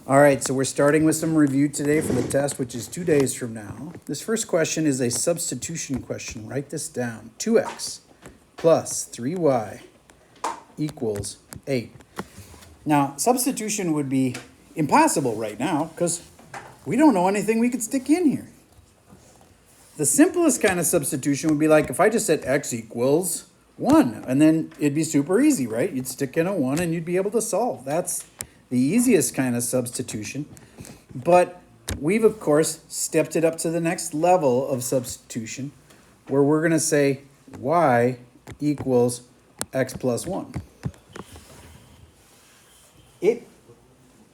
All right, so we're starting with some review today for the test, which is 2 days from now. This first question is a substitution question. Write this down. 2x plus 3y equals 8. Now, substitution would be impossible right now because we don't know anything we could stick in here. The simplest kind of substitution would be like if I just said x equals 1, and then it'd be super easy, right? You'd stick in a 1 and you'd be able to solve. That's the easiest kind of substitution. But we've, of course, stepped it up to the next level of substitution where we're going to say y equals x plus 1.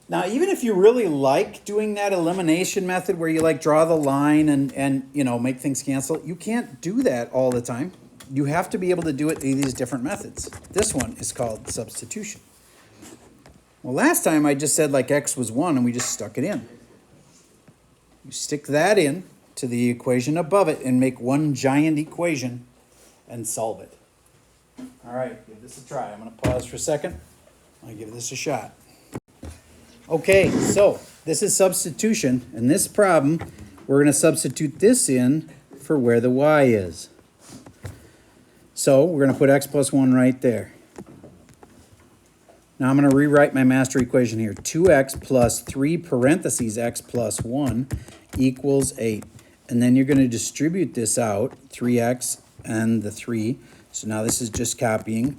Now, even if you really like doing that elimination method where you like draw the line and you know, make things cancel, you can't do that all the time. You have to be able to do it through these different methods. This one is called substitution. Well, last time I just said like x was 1 and we just stuck it in. You stick that in to the equation above it and make one giant equation and solve it. All right, give this a try. I'm going to pause for a second. I'll give this a shot. Okay, so this is substitution. In this problem, we're going to substitute this in for where the y is. So we're going to put x plus 1 right there. Now I'm going to rewrite my master equation here. 2x plus 3 parentheses x plus 1 equals 8. And then you're going to distribute this out, 3x and the 3. So now this is just copying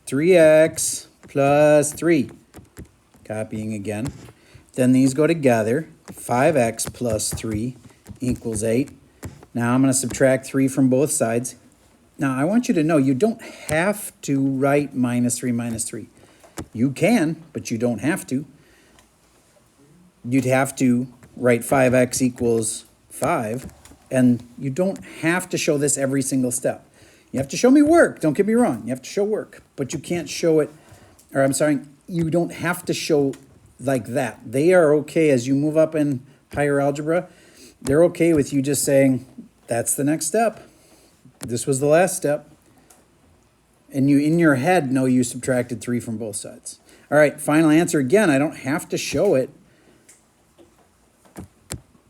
3x plus 3. Copying again. Then these go together. 5x plus 3 equals 8. Now I'm going to subtract 3 from both sides. Now I want you to know you don't have to write minus 3 minus 3. You can, but you don't have to. You'd have to write 5x equals 5, and you don't have to show this every single step. You have to show me work, don't get me wrong. You have to show work, but you can't show it, or I'm sorry, you don't have to show like that. They are okay as you move up in higher algebra. They're okay with you just saying, that's the next step. This was the last step. And you, in your head, know you subtracted 3 from both sides. All right, final answer again. I don't have to show it.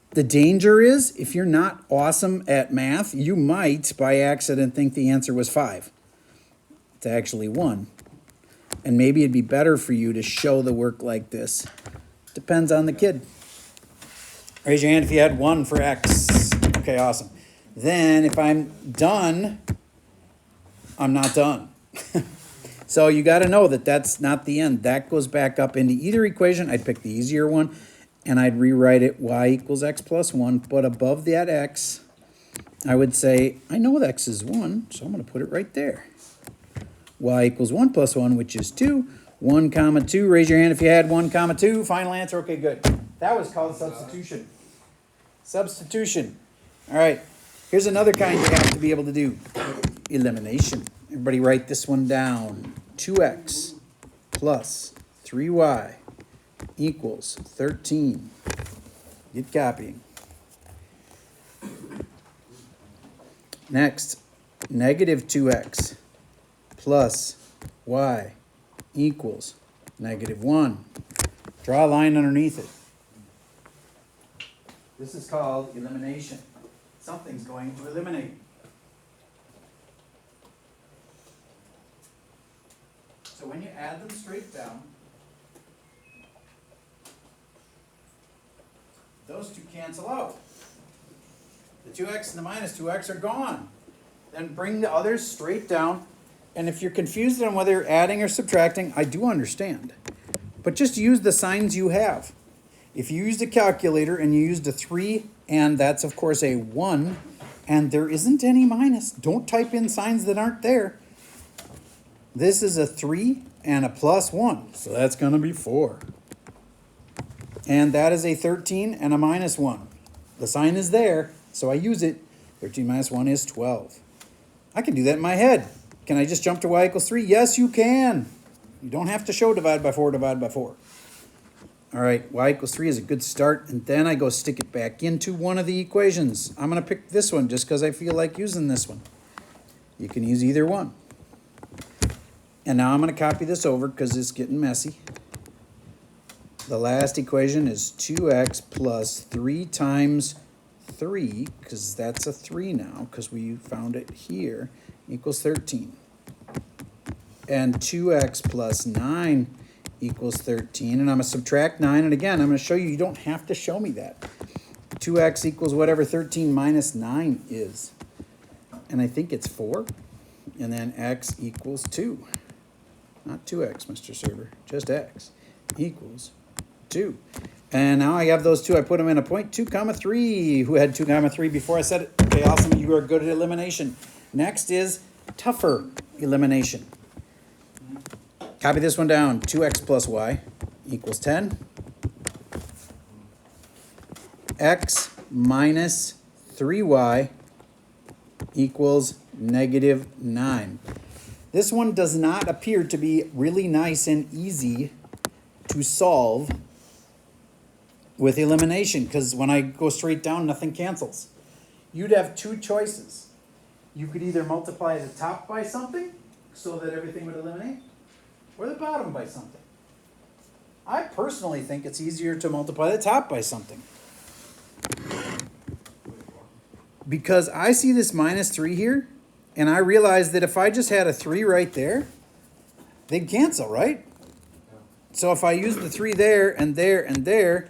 The danger is, if you're not awesome at math, you might, by accident, think the answer was 5. It's actually 1. And maybe it'd be better for you to show the work like this. Depends on the kid. Raise your hand if you had 1 for x. Okay, awesome. Then, if I'm done, I'm not done. So you got to know that that's not the end. That goes back up into either equation. I'd pick the easier one, and I'd rewrite it y equals x plus 1. But above that x, I would say, I know that x is 1, so I'm going to put it right there. Y equals 1 plus 1, which is 2. 1 comma 2. Raise your hand if you had 1 comma 2. Final answer. Okay, good. That was called substitution. Substitution. All right. Here's another kind you have to be able to do. Elimination. Everybody write this one down. 2x plus 3y equals 13. Get copying. Next, negative 2x plus y equals negative 1. Draw a line underneath it. This is called elimination. Something's going to eliminate. So when you add them straight down, those two cancel out. The 2x and the minus 2x are gone. Then bring the others straight down. And if you're confused on whether you're adding or subtracting, I do understand. But just use the signs you have. If you used a calculator and you used a 3, and that's of course a 1, and there isn't any minus, don't type in signs that aren't there. This is a 3 and a plus 1, so that's going to be 4. And that is a 13 and a minus 1. The sign is there, so I use it. 13 minus 1 is 12. I can do that in my head. Can I just jump to y equals 3? Yes, you can. You don't have to show divide by 4, divide by 4. All right, y equals 3 is a good start, and then I go stick it back into one of the equations. I'm going to pick this one just because I feel like using this one. You can use either one. And now I'm going to copy this over because it's getting messy. The last equation is 2x plus 3 times 3, because that's a 3 now, because we found it here, equals 13. And 2x plus 9 equals 13. And I'm going to subtract 9. And again, I'm going to show you, you don't have to show me that. 2x equals whatever 13 minus 9 is. And I think it's 4. And then x equals 2. Not 2x, Mr. Server, just x equals 2. And now I have those two. I put them in a point 2 comma 3. Who had 2 comma 3 before I said it? Okay, awesome. You are good at elimination. Next is tougher elimination. Copy this one down. 2x plus y equals 10. X minus 3y equals negative 9. This one does not appear to be really nice and easy to solve with elimination, because when I go straight down, nothing cancels. You'd have two choices. You could either multiply the top by something so that everything would eliminate, or the bottom by something. I personally think it's easier to multiply the top by something, because I see this minus 3 here, and I realize that if I just had a 3 right there, they'd cancel, right? So if I use the 3 there and there and there,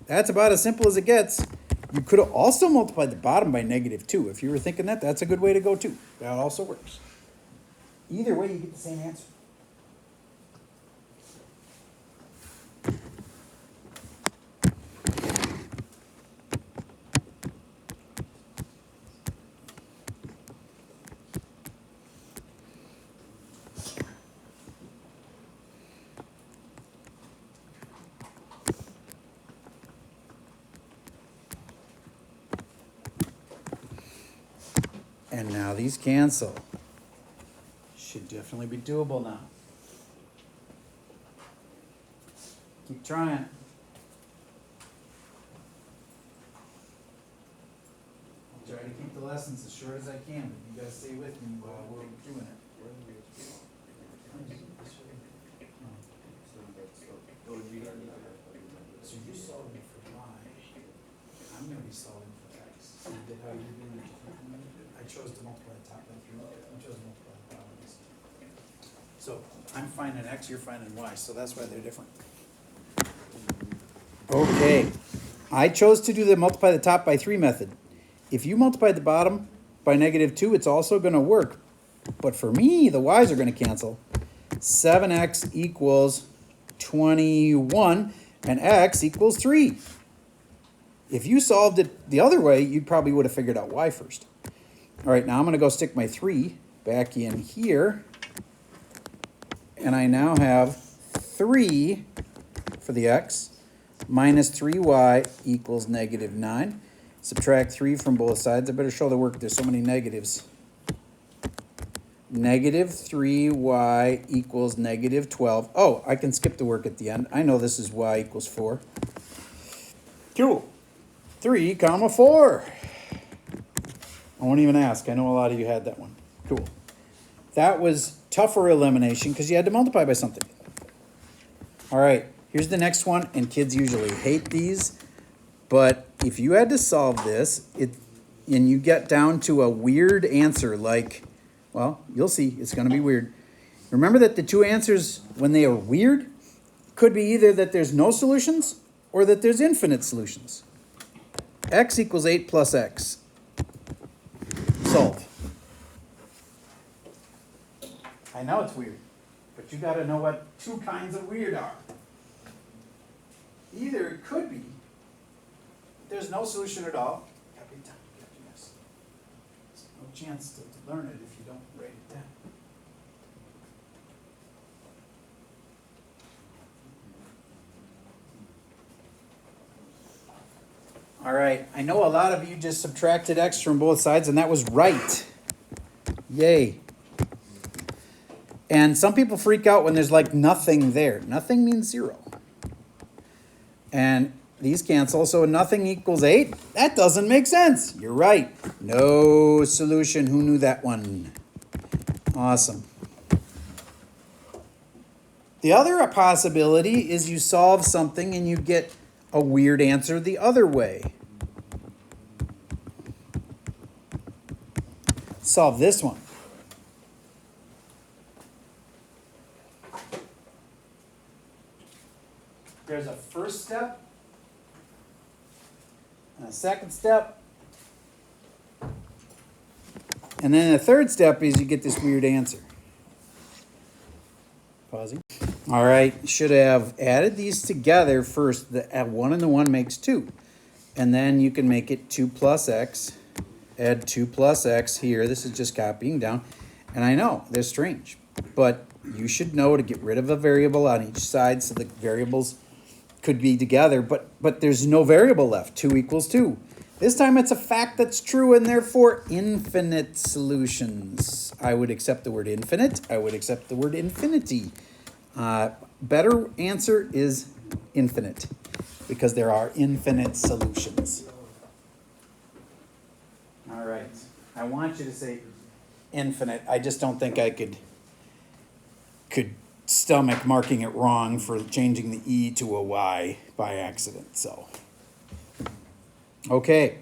that's about as simple as it gets. You could have also multiplied the bottom by negative 2. If you were thinking that, that's a good way to go too. That also works. Either way, you get the same answer. And now these cancel. Should definitely be doable now. Keep trying. I'll try to keep the lessons as short as I can, but you guys stay with me while we're doing it. So you solving for y. I'm going to be solving for x. So you did how you did it. I chose to multiply the top by 3. I chose to multiply the bottom by 6. So I'm finding x, you're finding y, so that's why they're different. Okay, I chose to do the multiply the top by 3 method. If you multiply the bottom by negative 2, it's also going to work. But for me, the y's are going to cancel. 7x equals 21, and x equals 3. If you solved it the other way, you probably would have figured out y first. All right, now I'm going to go stick my 3 back in here. And I now have 3 for the x minus 3y equals negative 9. Subtract 3 from both sides. I better show the work. There's so many negatives. Negative 3y equals negative 12. Oh, I can skip the work at the end. I know this is y equals 4. Cool. 3 comma 4. I won't even ask. I know a lot of you had that one. Cool. That was tougher elimination because you had to multiply by something. All right, here's the next one, and kids usually hate these, but if you had to solve this, and you get down to a weird answer like, well, you'll see, it's going to be weird. Remember that the two answers, when they are weird, could be either that there's no solutions or that there's infinite solutions. X equals 8 plus x. Solve. I know it's weird, but you got to know what two kinds of weird are. Either it could be there's no solution at all. There's no chance to learn it if you don't write it down. All right, I know a lot of you just subtracted x from both sides, and that was right. Yay. And some people freak out when there's like nothing there. Nothing means 0. And these cancel, so nothing equals 8. That doesn't make sense. You're right. No solution. Who knew that one? Awesome. The other possibility is you solve something and you get a weird answer the other way. Solve this one. There's a first step and a second step. And then the third step is you get this weird answer. Pausing. All right, should have added these together first. The 1 and the 1 makes 2. And then you can make it 2 plus x. Add 2 plus x here. This is just copying down. And I know, they're strange. But you should know to get rid of a variable on each side so the variables could be together. But there's no variable left. 2 equals 2. This time it's a fact that's true and therefore infinite solutions. I would accept the word infinite. I would accept the word infinity. Better answer is infinite because there are infinite solutions. All right. I want you to say infinite. I just don't think I could stomach marking it wrong for changing the E to a Y by accident. So. Okay,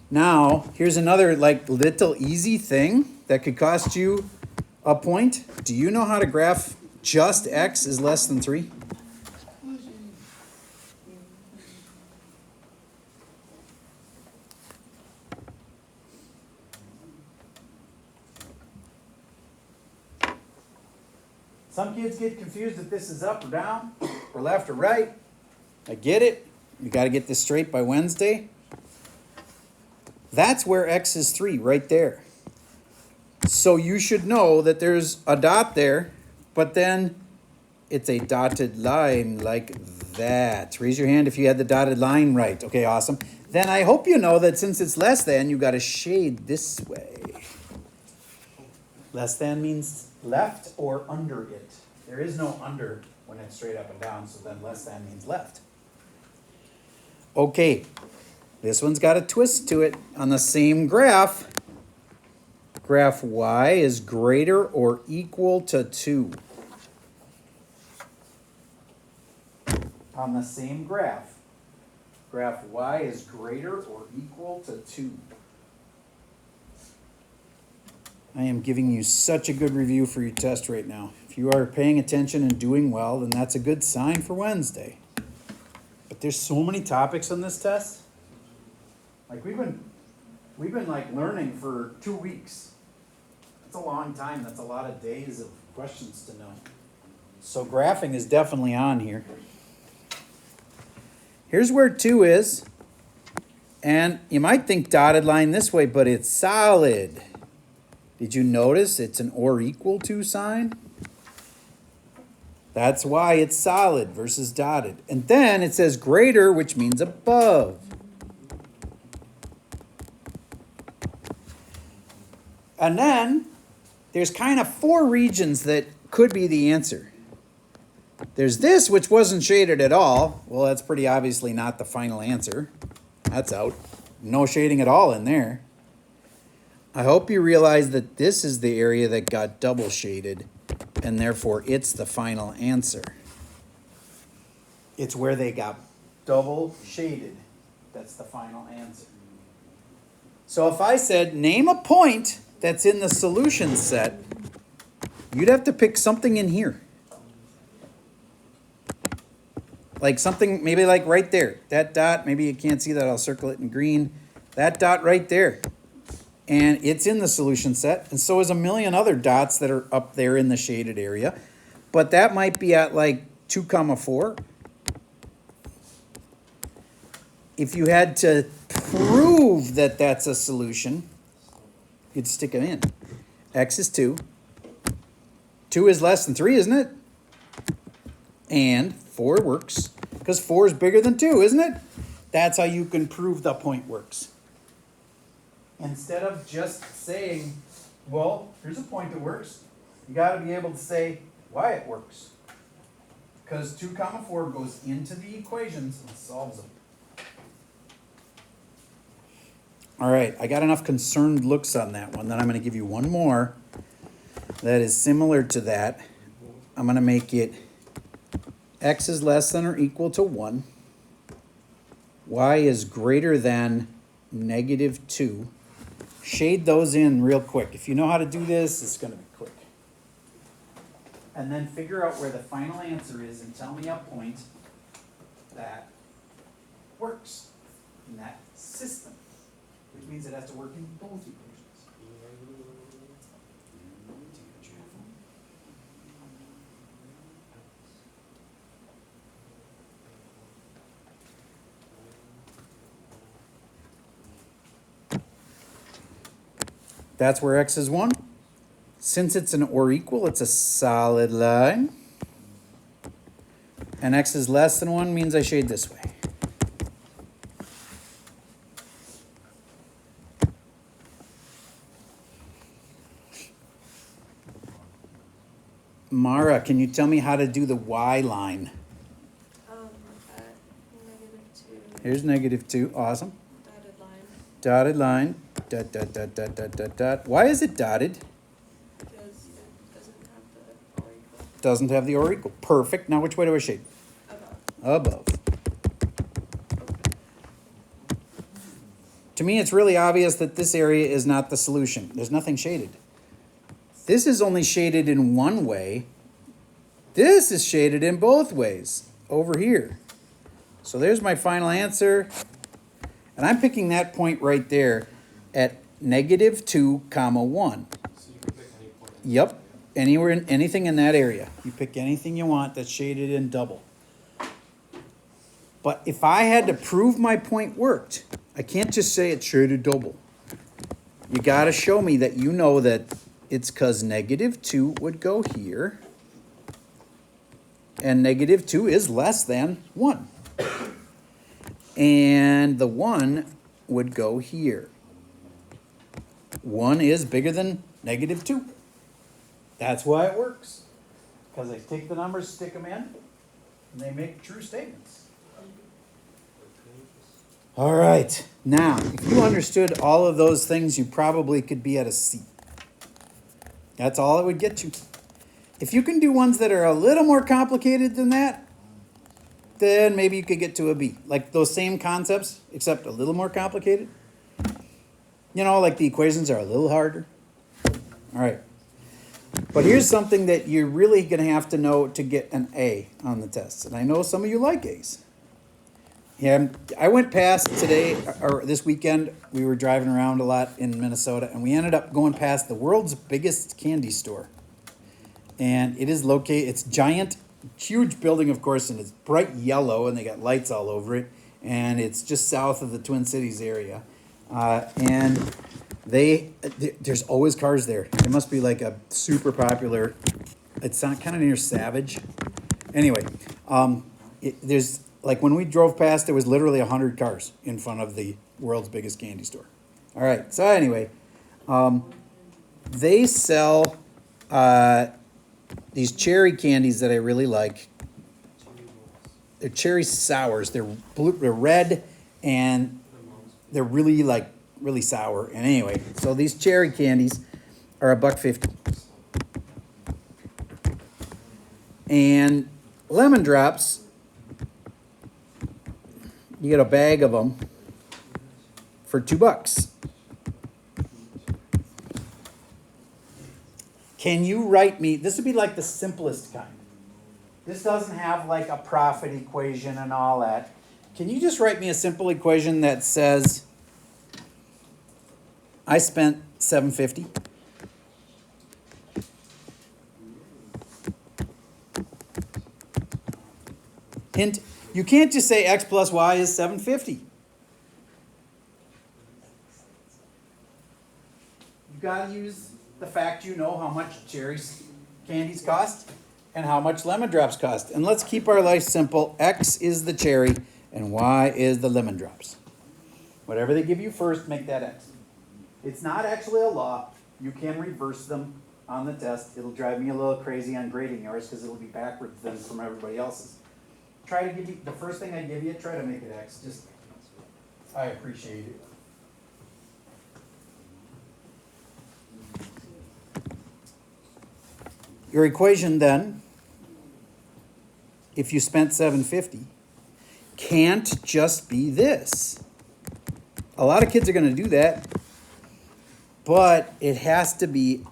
now here's another little easy thing that could cost you a point. Do you know how to graph just x is less than 3? Some kids get confused if this is up or down or left or right. I get it. You got to get this straight by Wednesday. That's where x is 3, right there. So you should know that there's a dot there, but then it's a dotted line like that. Raise your hand if you had the dotted line right. Okay, awesome. Then I hope you know that since it's less than, you got to shade this way. Less than means left or under it. There is no under when it's straight up and down, so then less than means left. Okay, this one's got a twist to it. On the same graph, graph y is greater or equal to 2. On the same graph, graph y is greater or equal to 2. I am giving you such a good review for your test right now. If you are paying attention and doing well, then that's a good sign for Wednesday. But there's so many topics on this test. Like we've been learning for 2 weeks. That's a long time. That's a lot of days of questions to know. So graphing is definitely on here. Here's where 2 is. And you might think dotted line this way, but it's solid. Did you notice it's an or equal to sign? That's why it's solid versus dotted. And then it says greater, which means above. And then there's kind of 4 regions that could be the answer. There's this, which wasn't shaded at all. Well, that's pretty obviously not the final answer. That's out. No shading at all in there. I hope you realize that this is the area that got double shaded, and therefore it's the final answer. It's where they got double shaded. That's the final answer. So if I said, name a point that's in the solution set, you'd have to pick something in here. Like something, maybe like right there. That dot, maybe you can't see that, I'll circle it in green. That dot right there. And it's in the solution set, and so is a million other dots that are up there in the shaded area. But that might be at like 2, 4. If you had to prove that that's a solution, you'd stick them in. X is 2. 2 is less than 3, isn't it? And 4 works, because 4 is bigger than 2, isn't it? That's how you can prove the point works. Instead of just saying, well, here's a point that works, you got to be able to say why it works. Because 2, 4 goes into the equations and solves them. All right, I got enough concerned looks on that one. Then I'm going to give you one more that is similar to that. I'm going to make it x is less than or equal to 1. Y is greater than -2. Shade those in real quick. If you know how to do this, it's going to be quick. And then figure out where the final answer is and tell me a point that works in that system, which means it has to work in both equations. That's where x is 1. Since it's an or equal, it's a solid line. And x is less than 1 means I shade this way. Mara, can you tell me how to do the y line? At -2. Here's -2. Awesome. Dotted line. Dotted line. Dot, dot, dot, dot, dot, dot, dot. Why is it dotted? Because it doesn't have the or equal. Doesn't have the or equal. Perfect. Now which way do I shade? Above. Above. To me, it's really obvious that this area is not the solution. There's nothing shaded. This is only shaded in one way. This is shaded in both ways over here. So there's my final answer. And I'm picking that point right there at -2, 1. So you can pick any point. Yep. Anywhere in anything in that area. You pick anything you want that's shaded in double. But if I had to prove my point worked, I can't just say it's shaded double. You got to show me that you know that it's because -2 would go here, and -2 is less than 1. And the 1 would go here. 1 is bigger than -2. That's why it works. Because I take the numbers, stick them in, and they make true statements. All right. Now, if you understood all of those things, you probably could be at a C. That's all it would get you. If you can do ones that are a little more complicated than that, then maybe you could get to a B. Like those same concepts, except a little more complicated. You know, like the equations are a little harder. All right. But here's something that you're really going to have to know to get an A on the test. And I know some of you like A's. Yeah, I went past today, or this weekend, we were driving around a lot in Minnesota, and we ended up going past the world's biggest candy store. And it is located, it's giant, huge building, of course, and it's bright yellow, and they got lights all over it. And it's just south of the Twin Cities area. And there's always cars there. It must be like a super popular, it's not kind of near Savage. Anyway, there's, like when we drove past, there was literally 100 cars in front of the world's biggest candy store. All right, so anyway, they sell these cherry candies that I really like. They're cherry sours. They're blue, they're red, and they're really sour. And anyway, so these cherry candies are $1.50. And lemon drops, you get a bag of them for $2. Can you write me, this would be like the simplest kind. This doesn't have like a profit equation and all that. Can you just write me a simple equation that says, I spent $7.50? Hint, you can't just say x plus y is $7.50. You gotta use the fact you know how much cherry candies cost and how much lemon drops cost. And let's keep our life simple. X is the cherry and y is the lemon drops. Whatever they give you first, make that x. It's not actually a law. You can reverse them on the test. It'll drive me a little crazy on grading yours because it'll be backwards then from everybody else's. Try to give you, the first thing I give you, try to make it x. Just, I appreciate it. Your equation then if you spent $7.50 can't just be this. A lot of kids are going to do that, but it has to be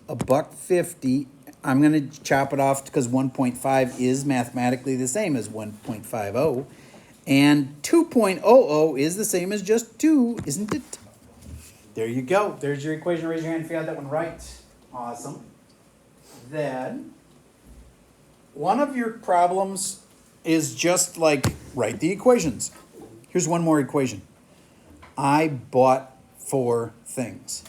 $1.50. I'm going to chop it off because 1.5 is mathematically the same as 1.50, and 2.00 is the same as just 2, isn't it? There you go. There's your equation. Raise your hand if you had that one right. Awesome. Then, one of your problems is just like write the equations. Here's one more equation. I bought 4 things.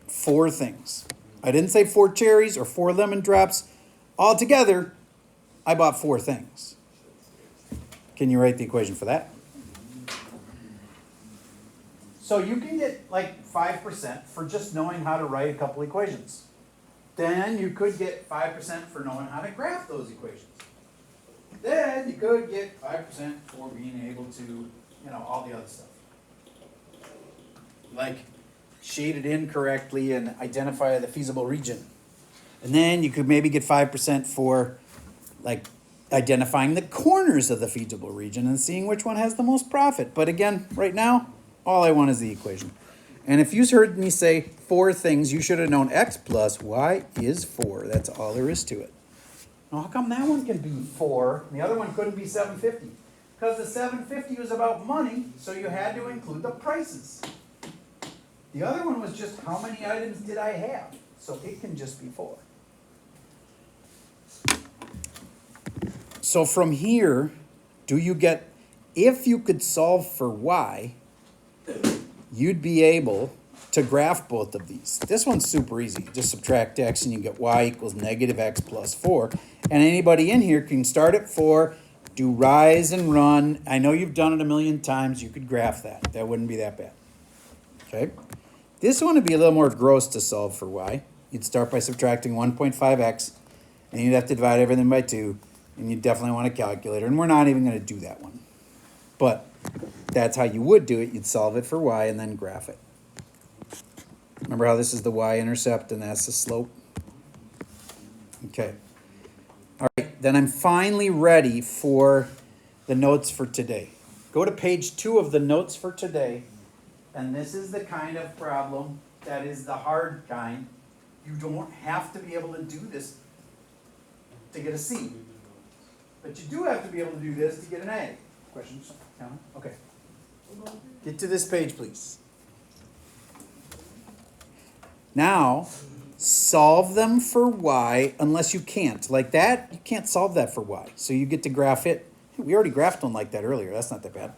4 things. I didn't say 4 cherries or 4 lemon drops. Altogether, I bought 4 things. Can you write the equation for that? So you can get like 5% for just knowing how to write a couple equations. Then you could get 5% for knowing how to graph those equations. Then you could get 5% for being able to, all the other stuff. Like shade it in correctly and identify the feasible region. And then you could maybe get 5% for like identifying the corners of the feasible region and seeing which one has the most profit. But again, right now, all I want is the equation. And if you heard me say 4 things, you should have known x plus y is 4. That's all there is to it. Now, how come that one can be 4 and the other one couldn't be $7.50? Because the $7.50 was about money, so you had to include the prices. The other one was just how many items did I have? So it can just be 4. So from here, do you get, if you could solve for y, you'd be able to graph both of these. This one's super easy. Just subtract x and you get y equals negative x plus 4. And anybody in here can start at 4, do rise and run. I know you've done it a million times. You could graph that. That wouldn't be that bad. Okay? This one would be a little more gross to solve for y. You'd start by subtracting 1.5x, and you'd have to divide everything by 2, and you definitely want a calculator. And we're not even going to do that one. But that's how you would do it. You'd solve it for y and then graph it. Remember how this is the y-intercept and that's the slope? Okay. All right, then I'm finally ready for the notes for today. Go to page 2 of the notes for today, and this is the kind of problem that is the hard kind. You don't have to be able to do this to get a C, but you do have to be able to do this to get an A. Questions? Okay. Get to this page, please. Now, solve them for y unless you can't. Like that, you can't solve that for y. So you get to graph it. We already graphed one like that earlier. That's not that bad.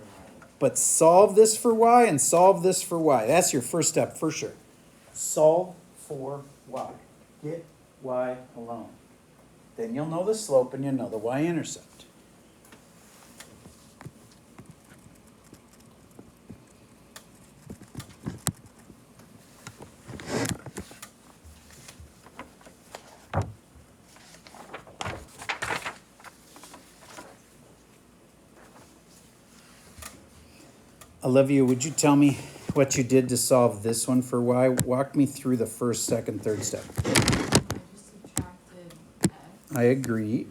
But solve this for y and solve this for y. That's your first step for sure. Solve for y. Get y alone. Then you'll know the slope and you'll know the y-intercept. Olivia, would you tell me what you did to solve this one for y? Walk me through the first, second, third step. I just subtracted x. I agree.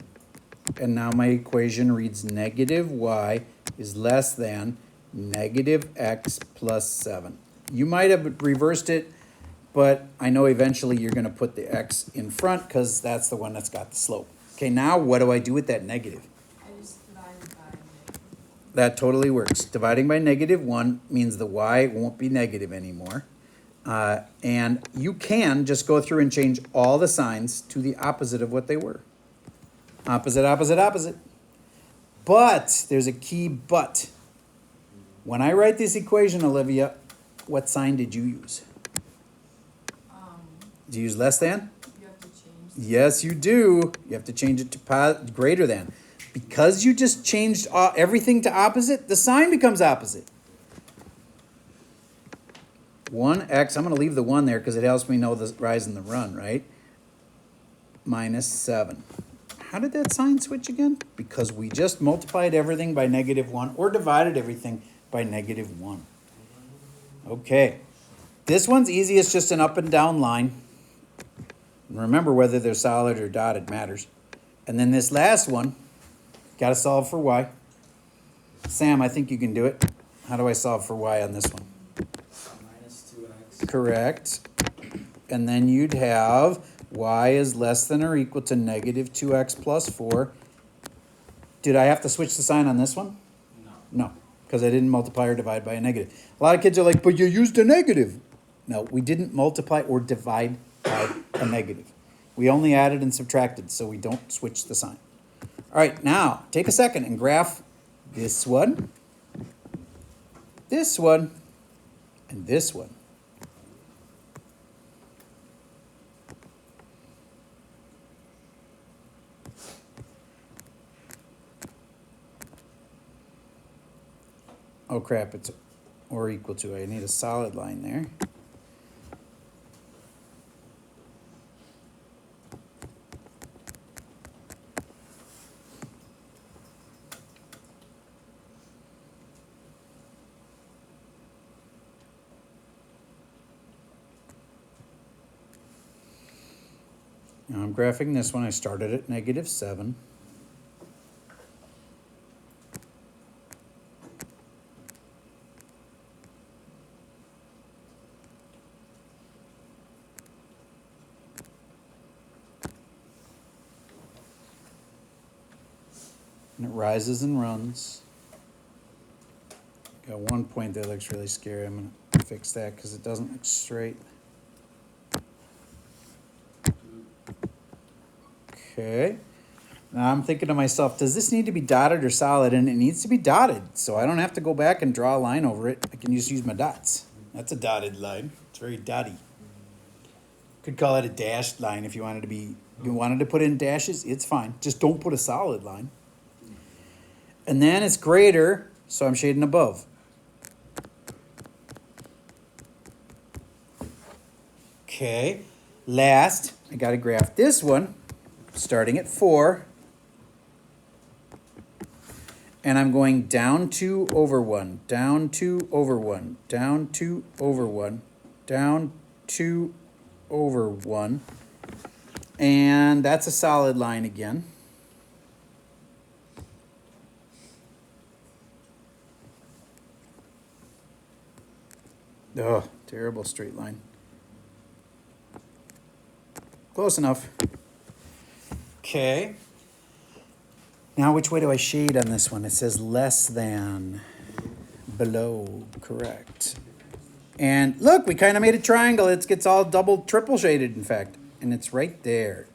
And now my equation reads negative y is less than negative x plus 7. You might have reversed it, but I know eventually you're going to put the x in front because that's the one that's got the slope. Okay, now what do I do with that negative? I just divided by negative. That totally works. Dividing by negative 1 means the y won't be negative anymore. And you can just go through and change all the signs to the opposite of what they were. Opposite, opposite, opposite. But, there's a key but. When I write this equation, Olivia, what sign did you use? Did you use less than? You have to change. Yes, you do. You have to change it to greater than. Because you just changed everything to opposite, the sign becomes opposite. 1x, I'm going to leave the 1 there because it helps me know the rise and the run, right? Minus 7. How did that sign switch again? Because we just multiplied everything by negative 1 or divided everything by negative 1. Okay. This one's easy. It's just an up and down line. And remember, whether they're solid or dotted matters. And then this last one, got to solve for y. Sam, I think you can do it. How do I solve for y on this one? Minus 2x. Correct. And then you'd have y is less than or equal to negative 2x plus 4. Did I have to switch the sign on this one? No. No, because I didn't multiply or divide by a negative. A lot of kids are like, but you used a negative. No, we didn't multiply or divide by a negative. We only added and subtracted, so we don't switch the sign. All right, now take a second and graph this one, and this one. Oh crap, it's or equal to. I need a solid line there. Now I'm graphing this one. I started at negative 7. And it rises and runs. Got one point that looks really scary. I'm going to fix that because it doesn't look straight. Okay. Now I'm thinking to myself, does this need to be dotted or solid? And it needs to be dotted, so I don't have to go back and draw a line over it. I can just use my dots. That's a dotted line. It's very dotty. Could call it a dashed line if you wanted to be. You wanted to put in dashes, it's fine. Just don't put a solid line. And then it's greater, so I'm shading above. Okay. Last, I got to graph this one. Starting at 4, and I'm going down 2 over 1, down 2 over 1, down 2 over 1, down 2 over 1, and that's a solid line again. Oh, terrible straight line. Close enough. Okay. Now, which way do I shade on this one? It says less than, below, correct. And look, we kind of made a triangle. It gets all double, triple shaded, in fact. And it's right there.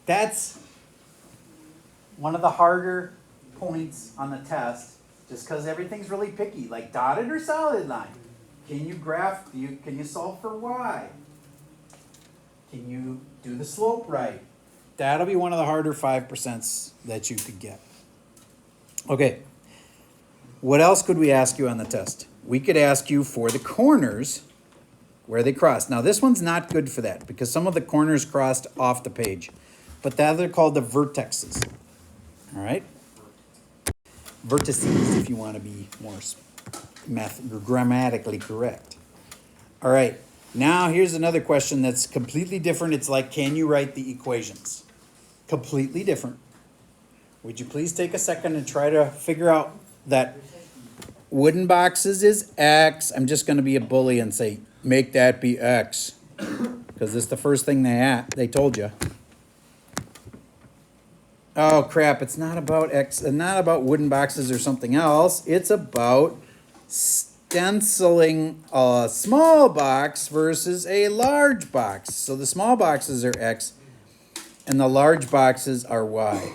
That's one of the harder points on the test, just because everything's really picky, like dotted or solid line. Can you graph, can you solve for y? Can you do the slope right? That'll be one of the harder 5% that you could get. Okay. What else could we ask you on the test? We could ask you for the corners where they cross. Now this one's not good for that because some of the corners crossed off the page. But that they're called the vertexes. All right? Vertices if you want to be more grammatically correct. All right. Now, here's another question that's completely different. It's like, can you write the equations? Completely different. Would you please take a second and try to figure out that wooden boxes is X. I'm just going to be a bully and say, make that be X. Because it's the first thing they told you. Oh, crap. It's not about X. Not about wooden boxes or something else. It's about stenciling a small box versus a large box. So the small boxes are X and the large boxes are Y.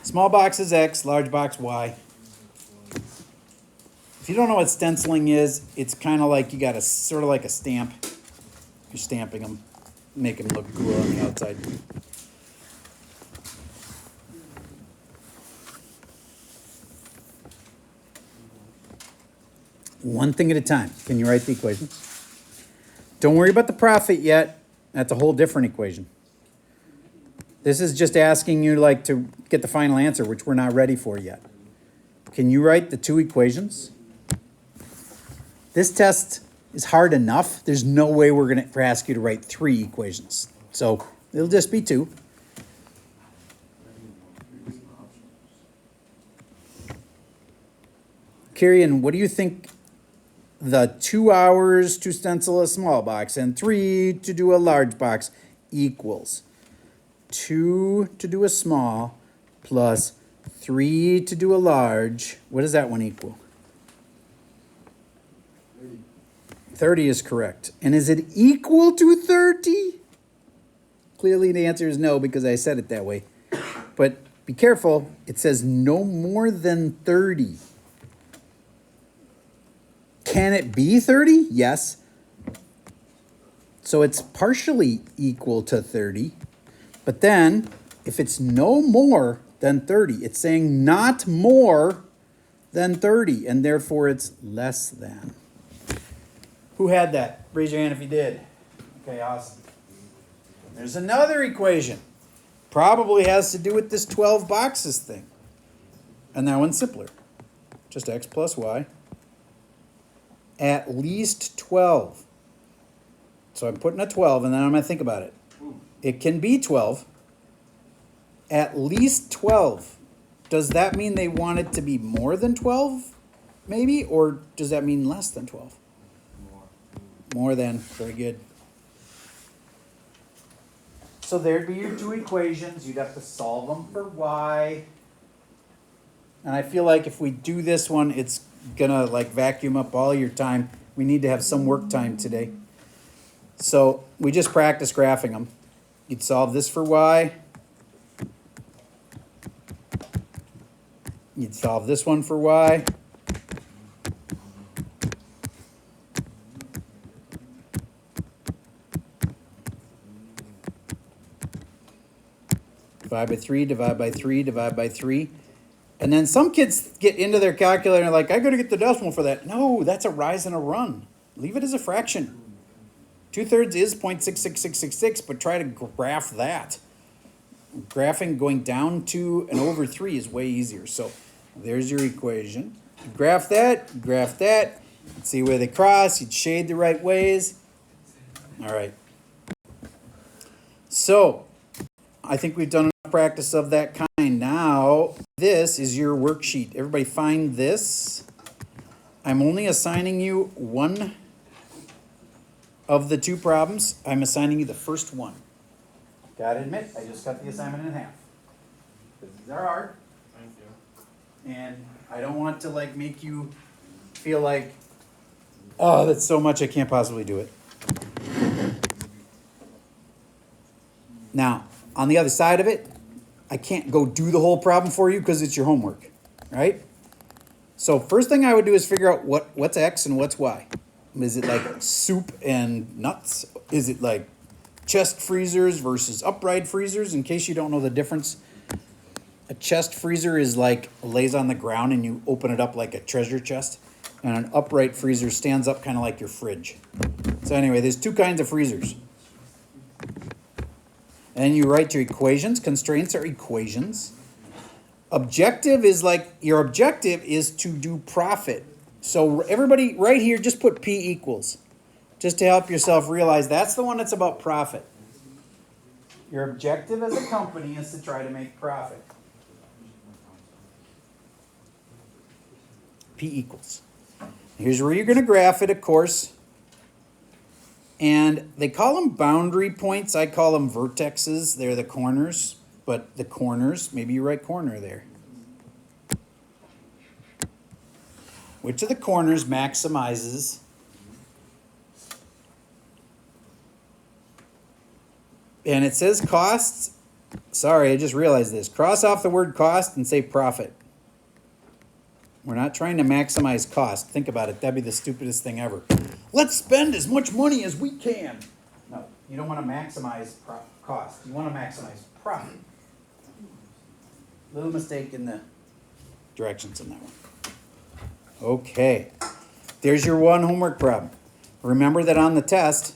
Small box is X, large box Y. If you don't know what stenciling is, it's kind of like you got a sort of like a stamp. You're stamping them, make them look cool on the outside. One thing at a time. Can you write the equation? Don't worry about the profit yet. That's a whole different equation. This is just asking you like to get the final answer, which we're not ready for yet. Can you write the two equations? This test is hard enough. There's no way we're going to ask you to write 3 equations. So it'll just be 2. Kirian, what do you think the 2 hours to stencil a small box and 3 to do a large box equals? 2 to do a small plus 3 to do a large. What does that one equal? 30 is correct. And is it equal to 30? Clearly the answer is no because I said it that way. But be careful. It says no more than 30. Can it be 30? Yes. So it's partially equal to 30. But then, if it's no more than 30, it's saying not more than 30, and therefore it's less than. Who had that? Raise your hand if you did. Okay, awesome. There's another equation. Probably has to do with this 12 boxes thing. And that one's simpler. Just x plus y. At least 12. So I'm putting a 12, and then I'm going to think about it. It can be 12. At least 12. Does that mean they want it to be more than 12, maybe? Or does that mean less than 12? More than. Very good. So there'd be your 2 equations. You'd have to solve them for y. And I feel like if we do this one, it's gonna like vacuum up all your time. We need to have some work time today. So we just practice graphing them. You'd solve this for y. You'd solve this one for y. Divide by 3, divide by 3, divide by 3. And then some kids get into their calculator and like, I gotta get the decimal for that. No, that's a rise and a run. Leave it as a fraction. 2/3 is 0.66666, but try to graph that. Graphing going down to and over 3 is way easier. So there's your equation. Graph that, see where they cross, you'd shade the right ways. All right. So I think we've done enough practice of that kind. Now, this is your worksheet. Everybody find this. I'm only assigning you one of the 2 problems. I'm assigning you the first one. Gotta admit, I just cut the assignment in half. Because these are hard. Thank you. And I don't want to like make you feel like, oh, that's so much I can't possibly do it. Now, on the other side of it, I can't go do the whole problem for you because it's your homework, right? So first thing I would do is figure out what's X and what's Y. Is it like soup and nuts? Is it like chest freezers versus upright freezers? In case you don't know the difference, a chest freezer is like lays on the ground and you open it up like a treasure chest. And an upright freezer stands up kind of like your fridge. So anyway, there's 2 kinds of freezers. And you write your equations. Constraints are equations. Objective is like, your objective is to do profit. So everybody right here, just put P equals. Just to help yourself realize that's the one that's about profit. Your objective as a company is to try to make profit. P equals. Here's where you're going to graph it, of course. And they call them boundary points. I call them vertexes. They're the corners. But the corners, maybe you write corner there. Which of the corners maximizes and it says costs. Sorry, I just realized this. Cross off the word cost and say profit. We're not trying to maximize cost. Think about it. That'd be the stupidest thing ever. Let's spend as much money as we can. No, you don't want to maximize cost. You want to maximize profit. Little mistake in the directions in that one. Okay. There's your one homework problem. Remember that on the test,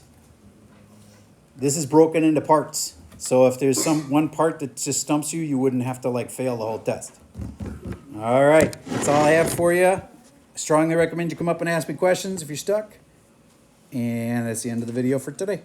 this is broken into parts. So if there's one part that just stumps you, you wouldn't have to like fail the whole test. All right. That's all I have for you. Strongly recommend you come up and ask me questions if you're stuck. And that's the end of the video for today.